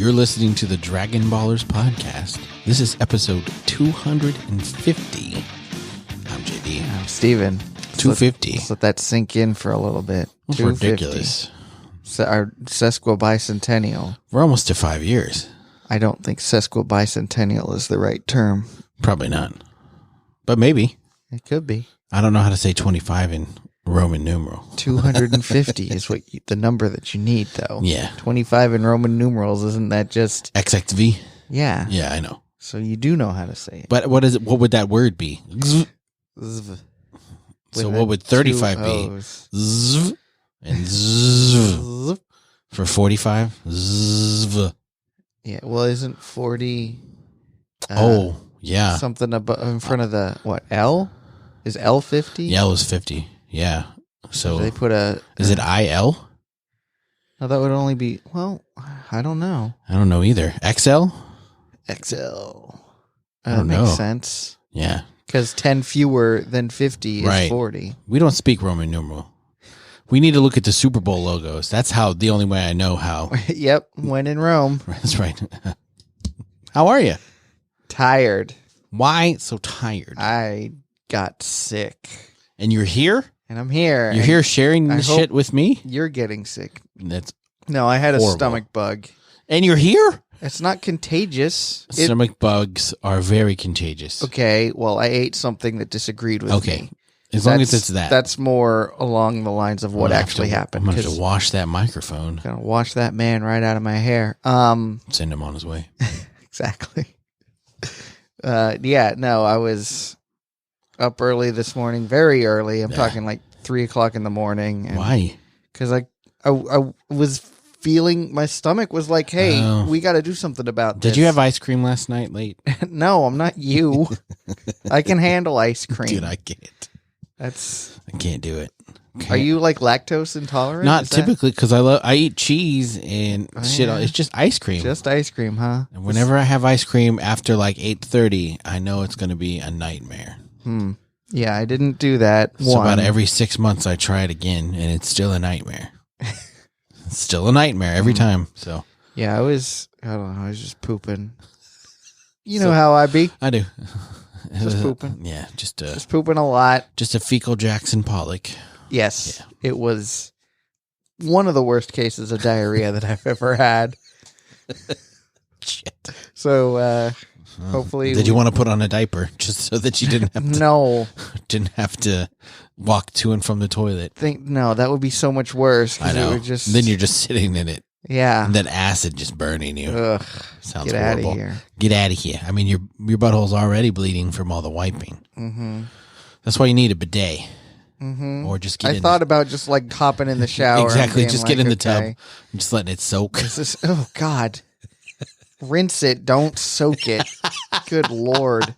You're listening to the Dragon Ballers podcast. This is episode 250. I'm JD. I'm Steven. 250. Let's let that sink in for a little bit. That's ridiculous. Our sesquibicentennial. We're almost to 5 years. I don't think sesquibicentennial is the right term. Probably not. But maybe. It could be. I don't know how to say 25 in Roman numeral. 250 is the number that you need, though. Yeah. 25 in Roman numerals, isn't that just... XXV? Yeah. Yeah, I know. So you do know how to say it. But what is it? What would that word be? Zv. So what would 35 be? Zv and zv. For 45? Zv. Yeah, well, isn't 40... yeah. Something in front of the, what, L? Is L 50? Yeah, L is 50. Yeah. So they put is it IL? No, that would only be, well, I don't know. I don't know either. XL? XL. I That don't makes know. sense. Yeah. Because 10 fewer than 50 is Right. 40. We don't speak Roman numeral. We need to look at the Super Bowl logos. That's the only way I know how. Yep. When in Rome. That's right. How are you? Tired. Why so tired? I got sick. And you're here? And I'm here. You're here sharing the shit with me? You're getting sick. That's No, I had a horrible. stomach bug. And you're here? It's not contagious. Stomach bugs are very contagious. Okay, well, I ate something that disagreed with me. As long as it's that. That's more along the lines of what I'm gonna actually have to- happened. I'm going to have 'cause to wash that microphone. I'm gonna wash that man right out of my hair. Send him on his way. Exactly. I was up early this morning, very early. I'm talking like 3 o'clock in the morning. Why? Because I was feeling, my stomach was like, hey, Oh. we got to do something about this. Did you have ice cream last night late? No, I'm not you. I can handle ice cream. Dude, I can't. I can't do it. Are you like lactose intolerant? Not Is that typically, because I eat cheese and shit. yeah. It's just ice cream. just ice cream, huh? And whenever I have ice cream after like 8:30, I know it's going to be a nightmare. Yeah, I didn't do that. So about every 6 months, I try it again, and it's still a nightmare. It's still a nightmare every time. So Yeah, I don't know, I was just pooping. You know how I be. I do. Just pooping. Yeah, Just pooping a lot. just a fecal Jackson Pollock. Yes, It was one of the worst cases of diarrhea that I've ever had. Shit. So hopefully, Did you want to put on a diaper just so that you didn't have to, No, didn't have to walk to and from the toilet? no, that would be so much worse. 'cause I know. It would just, Then you're just sitting in it. yeah. And that acid just burning you. Ugh, Sounds get out horrible. of here. Get out of here. I mean, your butthole's already bleeding from all the wiping. Mm-hmm. That's why you need a bidet. Mm-hmm. Or just get I in thought about just like hopping in the shower. and Exactly. being Just like, get in the tub. okay, And just letting it soak. oh God, rinse it, don't soak it. Good Lord.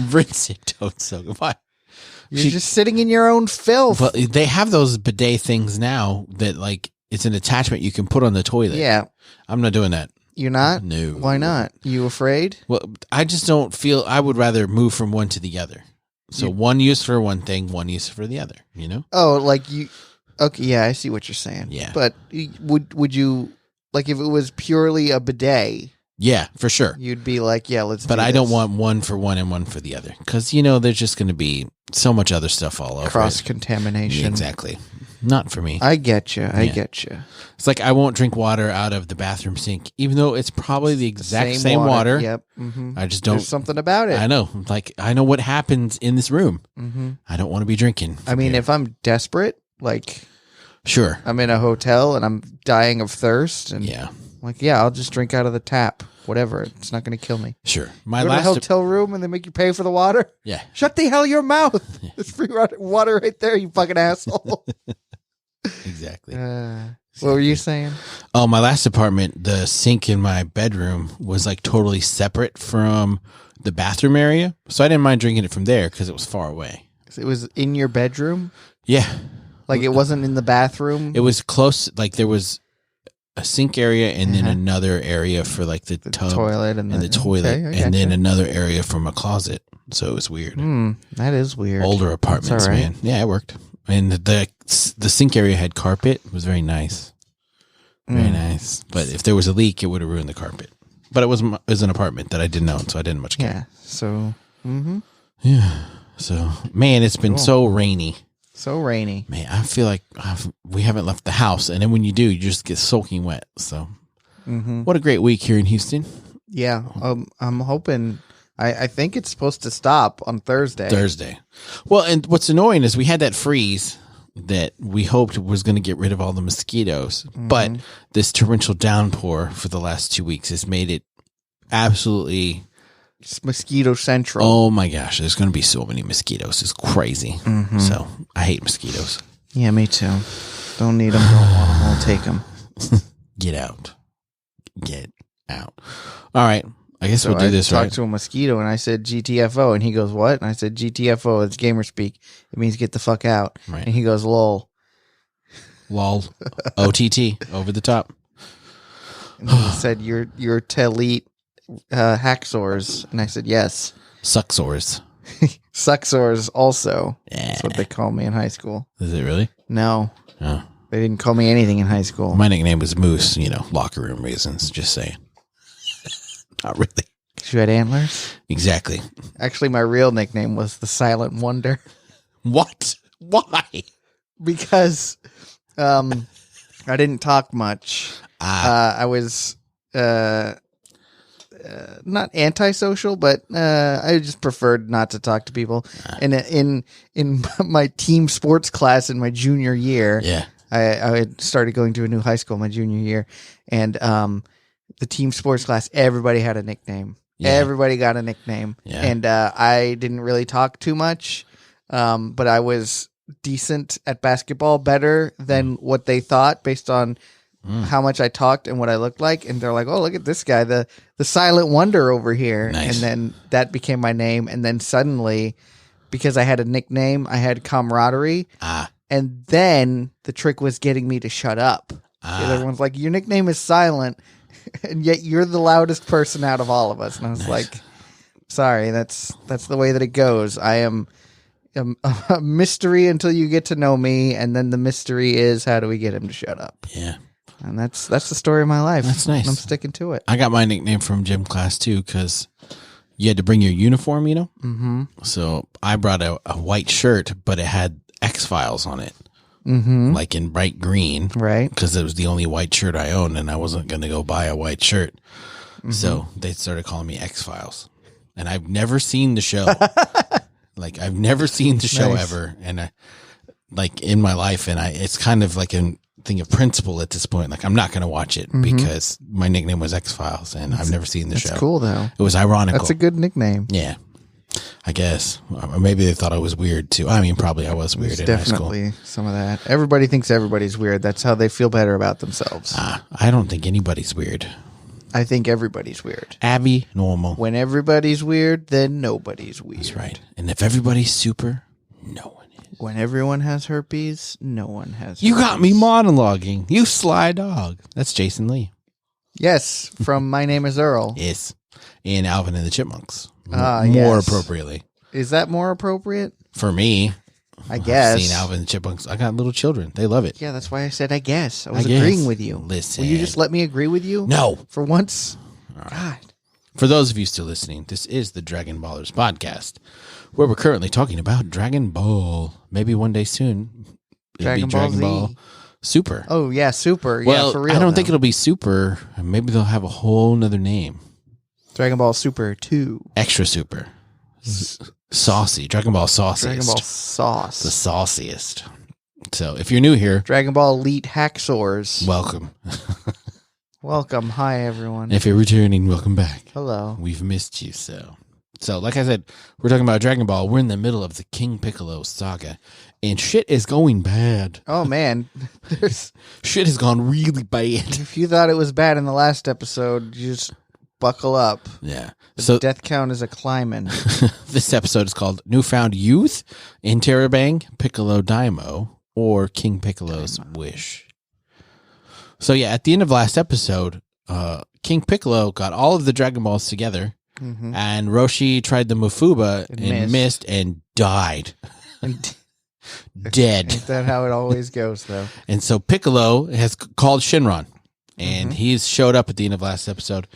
Rinse it. Don't soak it. Why? You're just sitting in your own filth. Well, they have those bidet things now that like it's an attachment you can put on the toilet. Yeah. I'm not doing that. You're not? No. Why not? You afraid? Well, I just don't feel. I would rather move from one to the other. So one use for one thing, one use for the other. You know? Oh, like you. Okay, yeah, I see what you're saying. Yeah. But would you, like, if it was purely a bidet, Yeah, for sure. you'd be like, yeah, let's. But do I don't this. want one for one and one for the other because there's just going to be so much other stuff all over. cross it. contamination. Yeah, exactly. Not for me. I get you. I Yeah. get you. It's like I won't drink water out of the bathroom sink, even though it's probably the exact same water. Yep. Mm-hmm. I just don't. There's something about it. I know. Like I know what happens in this room. Mm-hmm. I don't want to be drinking. I mean, here. if I'm desperate, like Sure. I'm in a hotel and I'm dying of thirst, and Yeah. like, yeah, I'll just drink out of the tap. Whatever. It's not going to kill me. Sure. My Go to a last. hotel room and they make you pay for the water. Yeah. Shut the hell your mouth. There's free water right there, you fucking asshole. Exactly. What were you saying? Oh, my last apartment, the sink in my bedroom was like totally separate from the bathroom area, so I didn't mind drinking it from there because it was far away. It was in your bedroom? Yeah. Like it wasn't in the bathroom? It was close. Like there was a sink area and then another area for like the tub toilet and the toilet, okay, and then another area from a closet. So it was weird. That is weird. Older apartments, all right. man. Yeah, it worked. And the sink area had carpet. It was very nice. Very nice. But if there was a leak, it would have ruined the carpet. But it was an apartment that I didn't own, so I didn't much care. Yeah. So. Mm-hmm. Yeah. So, man, it's been so rainy. So rainy. Man, I feel like we haven't left the house, and then when you do, you just get soaking wet. So, what a great week here in Houston. Yeah. I'm hoping. I think it's supposed to stop on Thursday. Well, and what's annoying is we had that freeze that we hoped was going to get rid of all the mosquitoes. But this torrential downpour for the last 2 weeks has made it absolutely... It's mosquito central. Oh my gosh, there's going to be so many mosquitoes. It's crazy. So I hate mosquitoes. Yeah, me too. Don't need them, don't want them, won't take them. Get out. All right. I guess we'll do this, right? I talked to a mosquito and I said GTFO and he goes, what? And I said GTFO, it's gamer speak. It means get the fuck out. Right. And he goes, lol. Lol. OTT. Over the top. And he said, you're Telete hacksaws. And I said, yes. Sucksores. Sucksores also. Yeah. That's what they call me in high school. Is it really? No. Oh. They didn't call me anything in high school. My nickname was Moose, locker room reasons, just saying. Not really. You had antlers? Exactly. Actually, my real nickname was the Silent Wonder. What? Why? Because I didn't talk much. I was not antisocial, but I just preferred not to talk to people. And in my team sports class in my junior year, I had started going to a new high school my junior year, and the team sports class, everybody had a nickname. Yeah. Everybody got a nickname. Yeah. And I didn't really talk too much, but I was decent at basketball, better than what they thought based on how much I talked and what I looked like. And they're like, oh, look at this guy, the Silent Wonder over here. Nice. And then that became my name. And then suddenly, because I had a nickname, I had camaraderie. And then the trick was getting me to shut up. Because everyone's like, your nickname is Silent, and yet you're the loudest person out of all of us. And I was like, sorry, that's the way that it goes. I am a mystery until you get to know me, and then the mystery is, how do we get him to shut up? Yeah. And that's the story of my life. That's nice. And I'm sticking to it. I got my nickname from gym class too, because you had to bring your uniform, Mm-hmm. So I brought a white shirt, but it had X-Files on it. Mm-hmm. Like in bright green. Right. Because it was the only white shirt I owned, and I wasn't going to go buy a white shirt. Mm-hmm. So they started calling me X-Files. And I've never seen the show. I've never seen the show ever. And in my life, and it's kind of like a thing of principle at this point. Like, I'm not going to watch it because my nickname was X-Files, and I've never seen the show. That's cool, though. It was ironical. That's a good nickname. Yeah. I guess. Or maybe they thought I was weird, too. I mean, probably I was weird in high school. Definitely some of that. Everybody thinks everybody's weird. That's how they feel better about themselves. I don't think anybody's weird. I think everybody's weird. Abby, normal. When everybody's weird, then nobody's weird. That's right. And if everybody's super, no one is. When everyone has herpes, no one has You got me monologuing. You sly dog. That's Jason Lee. Yes, from My Name is Earl. Yes. And Alvin and the Chipmunks. More yes. Appropriately. Is that more appropriate? For me. I guess. I've seen Alvin and the Chipmunks. I got little children. They love it. Yeah, that's why I said I guess. I was agreeing with you. Listen. Will you just let me agree with you? No. For once? Right. God. For those of you still listening, this is the Dragon Ballers podcast, where we're currently talking about Dragon Ball. Maybe one day soon, it'll be Dragon Ball Super. Oh, yeah, Super. Well, yeah, for real. I don't think it'll be Super. Maybe they'll have a whole nother name. Dragon Ball Super 2. Extra Super. Saucy. Dragon Ball Sauciest. Dragon Ball Sauce. The sauciest. So, if you're new here, Dragon Ball Elite Hacksaws. welcome. Welcome. Hi, everyone. If you're returning, welcome back. Hello. We've missed you, so, like I said, we're talking about Dragon Ball. We're in the middle of the King Piccolo saga, and shit is going bad. Oh, man. Shit has gone really bad. If you thought it was bad in the last episode, you just buckle up. Yeah. The death count is a climbing. This episode is called Newfound Youth, Interrobang, Piccolo Daimo, or King Piccolo's Wish. So yeah, at the end of last episode, King Piccolo got all of the Dragon Balls together, and Roshi tried the Mufuba and missed and died. Dead. Ain't that how it always goes, though? And so Piccolo has called Shenron. and he's showed up at the end of last episode.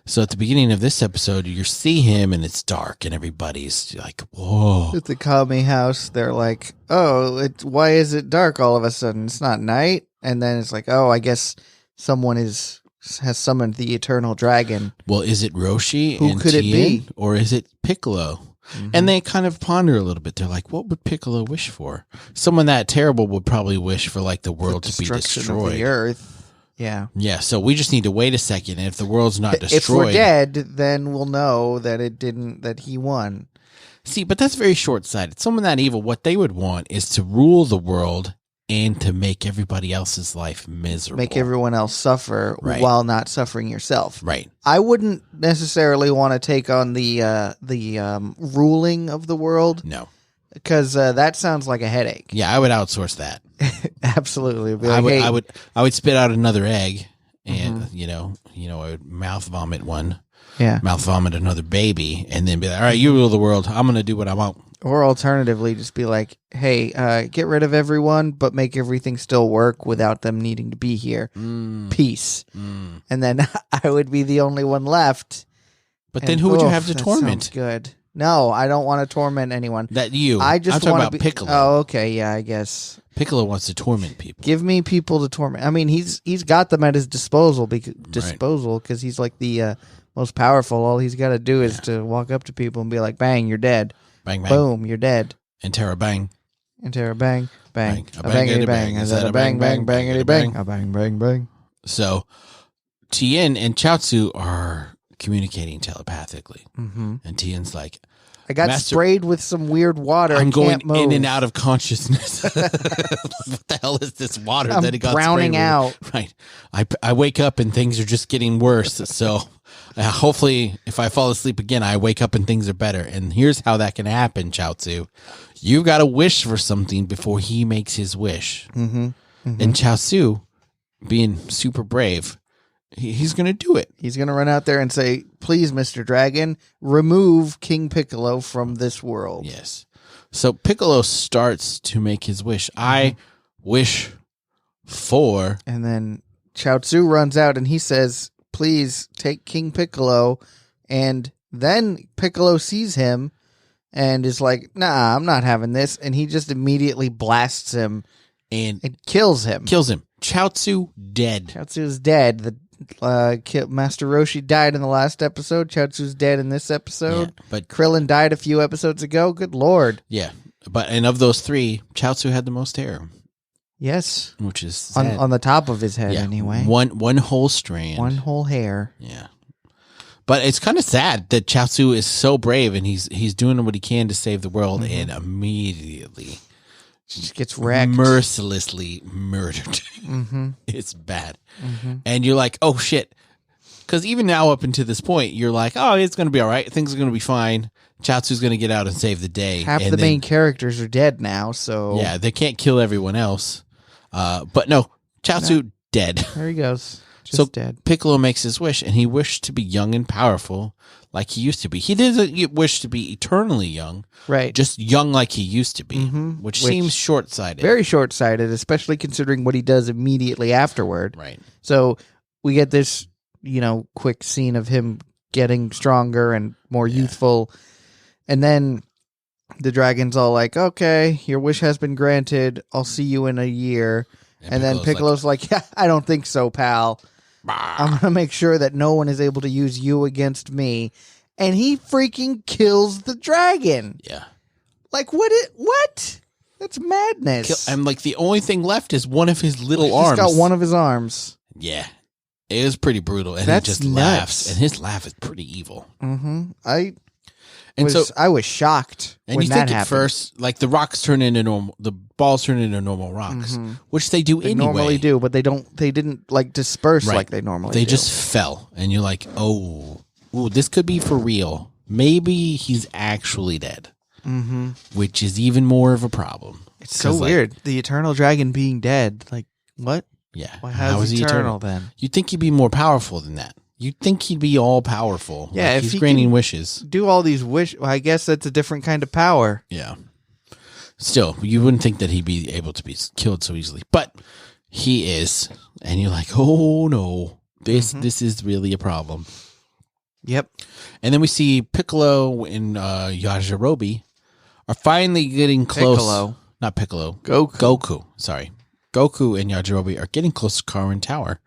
So at the beginning of this episode, you see him, and it's dark, and everybody's like, whoa. At the Kami house, they're like, oh, why is it dark all of a sudden? It's not night. And then it's like, oh, I guess someone has summoned the eternal dragon. Well, is it Roshi Who and could it Tien, be? or is it Piccolo? And they kind of ponder a little bit. They're like, what would Piccolo wish for? Someone that terrible would probably wish for like the world to be destroyed. Of the earth. Yeah. Yeah, so we just need to wait a second, and if the world's not destroyed... If we're dead, then we'll know that that he won. See, but that's very short-sighted. Someone that evil, what they would want is to rule the world and to make everybody else's life miserable. Make everyone else suffer while not suffering yourself. Right. I wouldn't necessarily want to take on the ruling of the world. No. Because that sounds like a headache. Yeah, I would outsource that. Absolutely. I would spit out another egg, and I would mouth vomit one. Yeah. Mouth vomit another baby, and then be like, all right, you rule the world. I'm going to do what I want. Or alternatively, just be like, hey, get rid of everyone, but make everything still work without them needing to be here. Peace. And then I would be the only one left. But then who would you have to torment? Sounds good. No, I don't want to torment anyone. That you. I just I'm talking want about to be, Piccolo. Oh, okay, yeah, I guess. Piccolo wants to torment people. Give me people to torment. I mean, he's got them at his disposal because he's like the most powerful. All he's got to do is to walk up to people and be like, "Bang, you're dead." Bang, bang. Boom, you're dead. And Terra bang. And Terra bang, bang. A bangity bang. Is that a bang, bang, bangity bang? A bang, bang, bang. So, Tien and Chaozu are communicating telepathically. And Tien's like, I got sprayed with some weird water. I'm going can't move. in and out of consciousness. What the hell is this water that he got browning out? Right. I wake up and things are just getting worse. So hopefully if I fall asleep again, I wake up and things are better. And here's how that can happen, Chaozu. You've got to wish for something before he makes his wish. And Chaozu, being super brave, he's going to do it. He's going to run out there and say, please, Mr. Dragon, remove King Piccolo from this world. Yes. So Piccolo starts to make his wish. I wish for... And then Chaozu runs out and he says, please take King Piccolo. And then Piccolo sees him and is like, nah, I'm not having this. And he just immediately blasts him and kills him. Chaozu dead. Chaozu's dead. Master Roshi died in the last episode. Chaozu's dead in this episode. Yeah, but Krillin died a few episodes ago. Good Lord. Yeah. And of those three, Chaozu had the most hair. Yes. Which is sad. On the top of his head, anyway. One whole strand. One whole hair. Yeah. But it's kind of sad that Chaozu is so brave and he's doing what he can to save the world and immediately just gets wrecked. Mercilessly murdered. It's bad. And you're like, oh shit. Because even now up until this point, you're like, oh, it's going to be all right. Things are going to be fine. Chaozu's going to get out and save the day. Half the main characters are dead now, so... Yeah, they can't kill everyone else. But no, Chaozu dead. There he goes. Just dead. Piccolo makes his wish, and he wished to be young and powerful like he used to be. He didn't wish to be eternally young. Right. Just young like he used to be, which seems short-sighted. Very short-sighted, especially considering what he does immediately afterward. Right. So we get this, quick scene of him getting stronger and more youthful. And then the dragon's all like, okay, your wish has been granted. I'll see you in a year. And then Piccolo's like, yeah, I don't think so, pal. I'm going to make sure that no one is able to use you against me. And he freaking kills the dragon. Yeah. Like, what? That's madness. And like the only thing left is one of his little arms. He's got one of his arms. Yeah. It was pretty brutal. And That's he just nuts. laughs. And his laugh is pretty evil. I was shocked. And when you that think happened. at first, like the rocks turn into the balls turn into normal rocks, which they do They anyway. normally do, but they didn't like disperse like they normally do. They just fell, and you're like, oh, this could be for real. Maybe he's actually dead, which is even more of a problem. It's so weird. The eternal dragon being dead, like what? Yeah, how is he eternal then? You'd think he'd be more powerful than that. You'd think he'd be all powerful. Yeah, like if he's he granting can wishes. Do all these wishes. Well, I guess that's a different kind of power. Yeah. Still, you wouldn't think that he'd be able to be killed so easily. But He is. And you're like, oh, no. This is really a problem. Yep. And then we see Piccolo and Yajirobe are finally getting close. Piccolo. Not Piccolo. Goku. Sorry. Goku and Yajirobe are getting close to Karin Tower.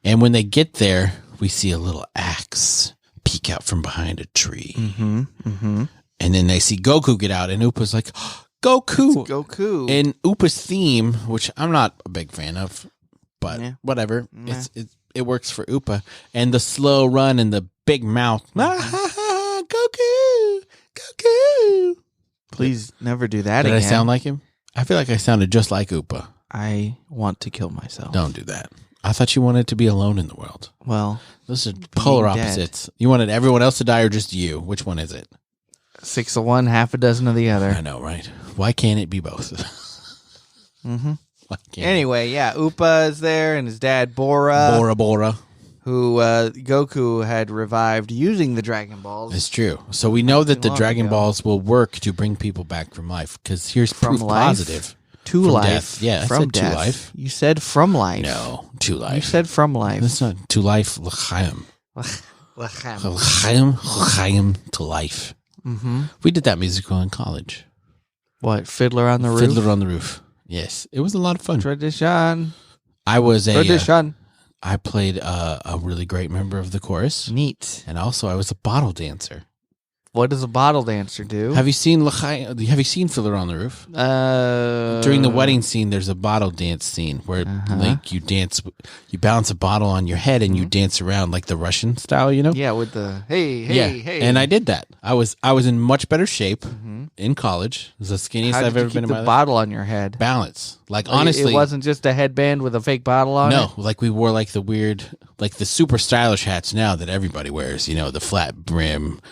And when they get there, we see a little axe peek out from behind a tree. And then they see Goku get out, and Upa's like, oh, Goku! It's Goku. And Upa's theme, which I'm not a big fan of, but whatever. It works for Upa. And the slow run and the big mouth. Goku! Goku! Please never do that again. Did I sound like him? I feel like I sounded just like Upa. I want to kill myself. Don't do that. I thought you wanted to be alone in the world. Well, those are polar opposites. You wanted everyone else to die or just you? Which one is it? 6 of one, half a dozen of the other. I know, right? Why can't it be both? Anyway, yeah, Upa is there and his dad Bora. Bora. Who Goku had revived using the Dragon Balls. It's true. So we know that the Dragon Balls will work to bring people back from life, because here's proof positive. To life. Death. Yeah, from I said death. to life. You said from life. No, to life. You said from life. That's not to life. L'chaim. L'chaim to life. We did that musical in college. What, Fiddler on the Roof? Fiddler on the Roof. Yes, it was a lot of fun. Tradition. I was a... Tradition. I played a really great member of the chorus. Neat. And also I was a bottle dancer. What does a bottle dancer do? Have you seen Fiddler on the Roof? During the wedding scene, there's a bottle dance scene where like you balance a bottle on your head and you dance around like the Russian style, you know? Yeah, with the hey. And I did that. I was in much better shape in college. It was the skinniest I've ever been in my life. The bottle on your head. Balance. Like honestly, it wasn't just a headband with a fake bottle on it. No, like we wore like the weird, like the super stylish hats now that everybody wears. You know, the flat brim,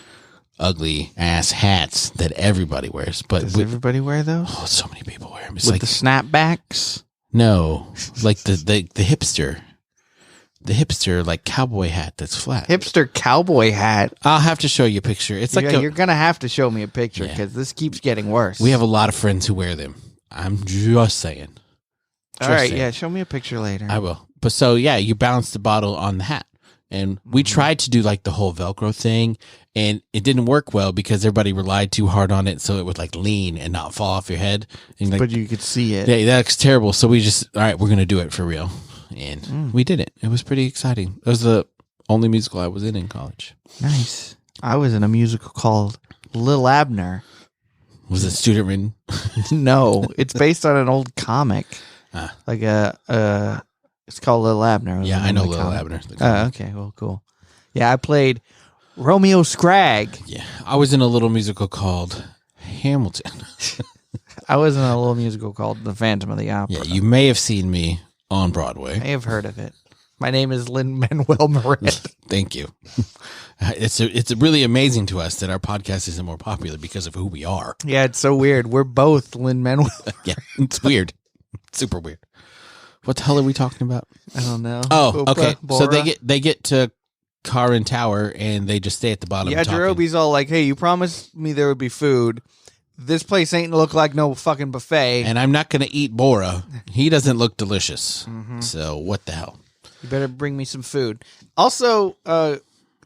ugly ass hats that everybody wears. But does everybody wear those? Oh, so many people wear them. It's with like the snapbacks. No, like the hipster like cowboy hat that's flat. Hipster cowboy hat. I'll have to show you a picture. It's like you're gonna have to show me a picture because this keeps getting worse. We have a lot of friends who wear them. I'm just saying. All right, yeah, show me a picture later. I will. But so yeah, you balance the bottle on the hat. And we tried to do like the whole Velcro thing, and it didn't work well because everybody relied too hard on it, so it would like lean and not fall off your head. And but you could see it. Yeah, that's terrible. So we just, all right, we're gonna do it for real, and we did it. It was pretty exciting. It was the only musical I was in college. Nice. I was in a musical called Lil Abner. Was it student written? No, it's based on an old comic, like it's called Lil Abner. Yeah, I know Lil Abner. Okay, well, cool. Yeah, I played Romeo Scragg. Yeah, I was in a little musical called Hamilton. I was in a little musical called The Phantom of the Opera. Yeah, you may have seen me on Broadway. I have heard of it. My name is Lin-Manuel Miranda. Thank you. It's really amazing to us that our podcast isn't more popular because of who we are. Yeah, it's so weird. We're both Lin-Manuel. Yeah, it's weird. Super weird. What the hell are we talking about? I don't know. Oh, okay. So they get to Karin Tower and they just stay at the bottom. Yeah, Jirobe's all like, "Hey, you promised me there would be food. This place ain't look like no fucking buffet, and I'm not gonna eat Bora. He doesn't look delicious. So what the hell? You better bring me some food." Also,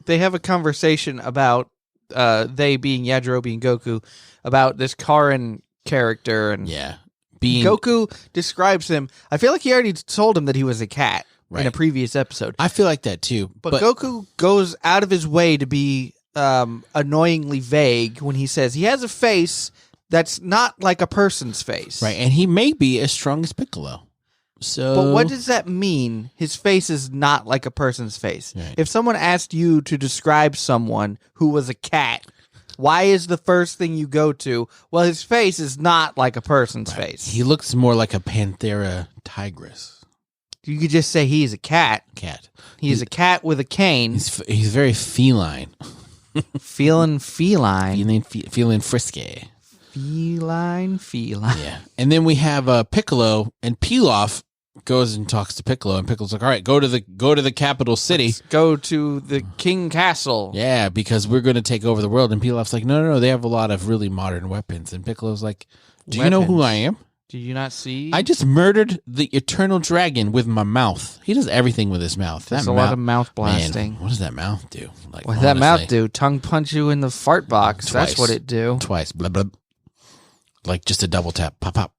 they have a conversation about they being Yajirobe and Goku about this Karin character and Goku describes him. I feel like he already told him that he was a cat in a previous episode. I feel like that too. But Goku goes out of his way to be annoyingly vague when he says he has a face that's not like a person's face. Right, and he may be as strong as Piccolo. So, but what does that mean? His face is not like a person's face. Right. If someone asked you to describe someone who was a cat, why is the first thing you go to? Well, his face is not like a person's face. He looks more like a Panthera tigris. You could just say he's a cat. He's a cat with a cane. He's very feline. Feeling feline. Feeling frisky. Feline. Yeah. And then we have Piccolo, and Pilaf goes and talks to Piccolo, and Piccolo's like, "All right, go to the capital city. Let's go to the King Castle." Yeah, because we're going to take over the world. And Pilaf's like, "No, they have a lot of really modern weapons." And Piccolo's like, "Do you know who I am?" Do you not see? I just murdered the eternal dragon with my mouth. He does everything with his mouth. That's a lot of mouth blasting. Man, what does that mouth do? Like, what does that mouth do? Tongue punch you in the fart box. Twice. That's what it do. Twice. Blah, blah. Like just a double tap. Pop, pop.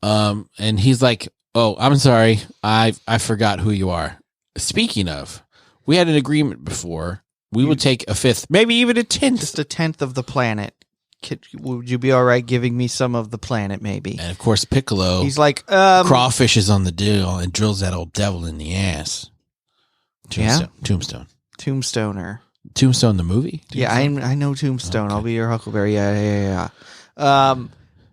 And he's like, oh, I'm sorry. I forgot who you are. Speaking of, we had an agreement before. We would take a fifth, maybe even a tenth. Just a tenth of the planet. Would you be all right giving me some of the planet, maybe? And of course, Piccolo. He's like, crawfishes on the deal and drills that old devil in the ass. Tombstone. Tombstoner. Tombstone, the movie? Tombstone? Yeah, I know Tombstone. Okay. I'll be your Huckleberry. Yeah. What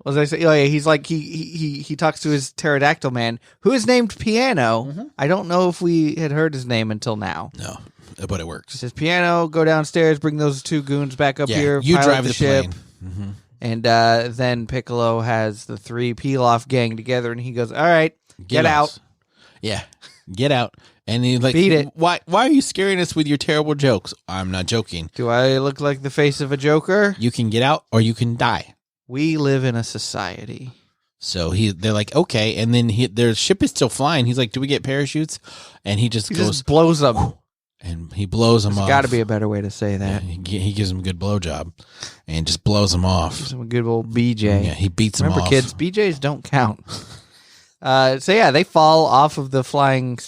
was I say? Oh, yeah. He's like, he talks to his pterodactyl man, who is named Piano. Mm-hmm. I don't know if we had heard his name until now. No, but it works. He says, Piano, go downstairs, bring those two goons back up here. You drive the ship. Plane. Mm-hmm. And then Piccolo has the three Pilaf gang together, and he goes, all right, get out. Yeah, get out. And he's like, beat it. Why are you scaring us with your terrible jokes? I'm not joking. Do I look like the face of a joker? You can get out or you can die. We live in a society. So they're like, okay. And then their ship is still flying. He's like, do we get parachutes? And he just blows them. And he blows them off. There's got to be a better way to say that. Yeah, he gives him a good blowjob and just blows them off. Gives him a good old BJ. Yeah, he beats them off. Remember, kids, BJs don't count. So, yeah, they fall off of the flying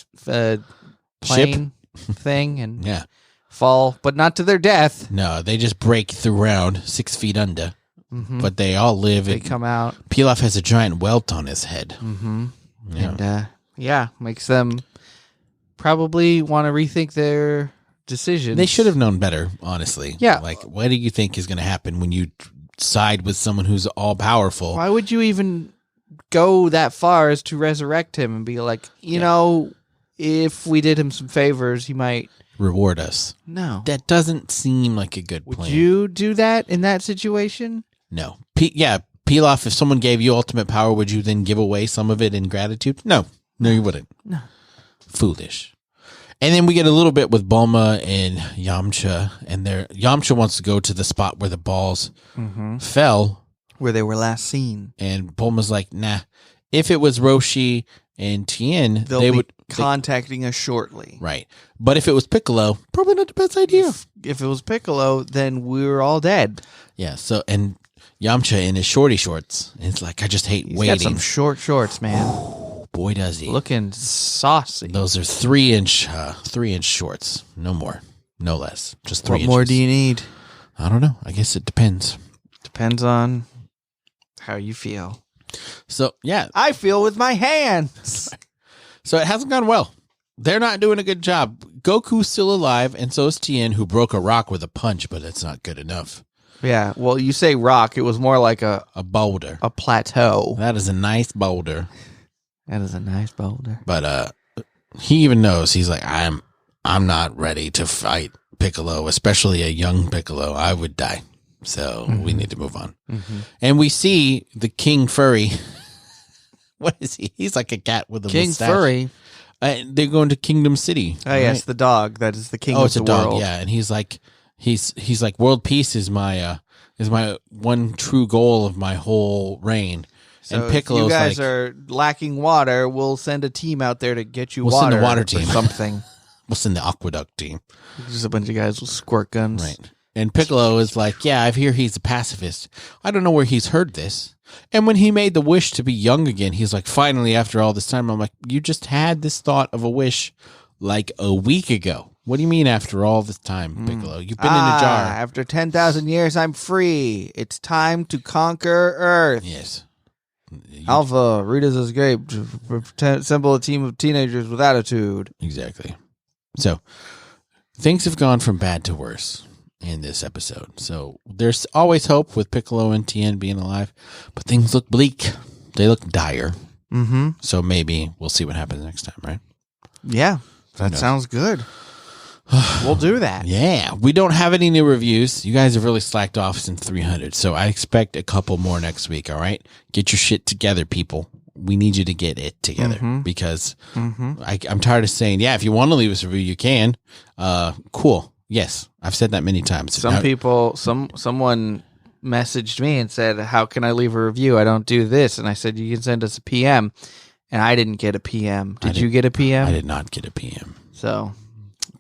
plane thing and fall, but not to their death. No, they just break through ground 6 feet under. Mm-hmm. But they all live. They come out. Pilaf has a giant welt on his head. Mm-hmm. Yeah. And, makes them probably want to rethink their decisions. They should have known better, honestly. Yeah. Like, what do you think is going to happen when you side with someone who's all powerful? Why would you even go that far as to resurrect him and be like, you know, if we did him some favors, he might reward us? No. That doesn't seem like a good plan. Would you do that in that situation? No. Pilaf, if someone gave you ultimate power, would you then give away some of it in gratitude? No, you wouldn't. No. Foolish. And then we get a little bit with Bulma and Yamcha, and Yamcha wants to go to the spot where the balls fell. Where they were last seen. And Bulma's like, nah. If it was Roshi and Tien, they would be contacting us shortly. Right. But if it was Piccolo, probably not the best idea. If it was Piccolo, then we were all dead. Yeah, so, and Yamcha in his shorty shorts, it's like, I just hate waiting. He's got some short shorts, man. Boy, does he. Looking saucy. Those are 3-inch shorts. No more. No less. Just 3 inches. What more do you need? I don't know. I guess it depends. Depends on how you feel. So, yeah. I feel with my hands. So it hasn't gone well. They're not doing a good job. Goku's still alive, and so is Tien, who broke a rock with a punch, but it's not good enough. Yeah, well, you say rock. It was more like a boulder. A plateau. That is a nice boulder. That is a nice boulder. But he even knows. He's like, I'm not ready to fight Piccolo, especially a young Piccolo. I would die. So we need to move on. Mm-hmm. And we see the King Furry. What is he? He's like a cat with a King mustache. Furry. They're going to Kingdom City. Oh, right? Yes, the dog that is the king of the world. Oh, it's a dog, yeah. And he's like, world peace is my one true goal of my whole reign. So and Piccolo's if you guys are lacking water, we'll send a team out there to get you water. We'll send the water team. Or something. We'll send the aqueduct team. Just a bunch of guys with squirt guns. Right. And Piccolo is like, yeah, I hear he's a pacifist. I don't know where he's heard this. And when he made the wish to be young again, he's like, finally, after all this time, I'm like, you just had this thought of a wish like a week ago. What do you mean after all this time, Piccolo? You've been in a jar. After 10,000 years, I'm free. It's time to conquer Earth. Yes. Alpha, Rita's escape. Assemble a team of teenagers with attitude. Exactly. So, things have gone from bad to worse in this episode. So, there's always hope with Piccolo and Tien being alive, but things look bleak. They look dire. Mm-hmm. So, maybe we'll see what happens next time, right? Yeah, that sounds good. We'll do that. Yeah. We don't have any new reviews. You guys have really slacked off since 300. So I expect a couple more next week. All right. Get your shit together, people. We need you to get it together because I'm tired of saying, yeah, if you want to leave us a review, you can. Cool. Yes. I've said that many times. Someone messaged me and said, how can I leave a review? I don't do this. And I said, you can send us a PM. And I didn't get a PM. Did you get a PM? I did not get a PM. So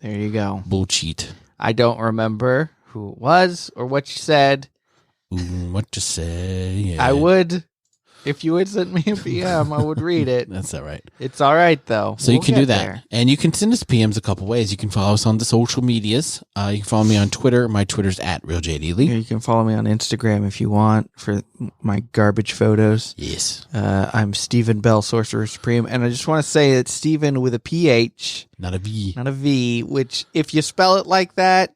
there you go. Bullshit. I don't remember who it was or what you said. What to say? Yeah. I would, if you had sent me a PM, I would read it. That's all right. It's all right, though. So you can do that. There. And you can send us PMs a couple ways. You can follow us on the social medias. You can follow me on Twitter. My Twitter's @RealJDLee. You can follow me on Instagram if you want for my garbage photos. Yes. I'm Stephen Bell, Sorcerer Supreme. And I just want to say that Stephen with a PH. Not a V. Not a V, which if you spell it like that,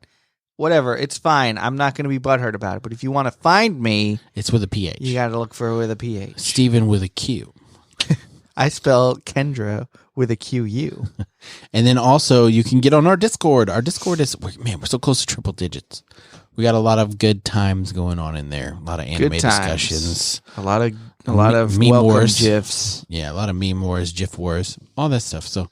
whatever, it's fine. I'm not going to be butthurt about it. But if you want to find me, it's with a PH. You got to look for it with a PH. Stephen with a Q. I spell Kendra with a QU. And then also you can get on our Discord. Our Discord is, man, we're so close to triple digits. We got a lot of good times going on in there. A lot of anime discussions. A lot of meme welcome wars. GIFs. Yeah, a lot of meme wars, GIF wars, all that stuff. So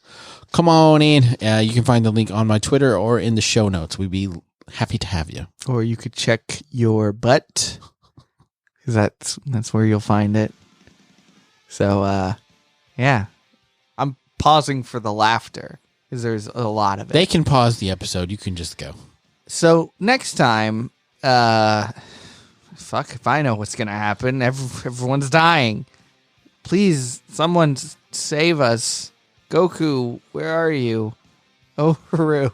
come on in. You can find the link on my Twitter or in the show notes. We'd be happy to have you. Or you could check your butt, because that's where you'll find it. So, yeah. I'm pausing for the laughter, because there's a lot of it. They can pause the episode. You can just go. So, next time, fuck if I know what's going to happen. Everyone's dying. Please, someone save us. Goku, where are you? Oh, Haru.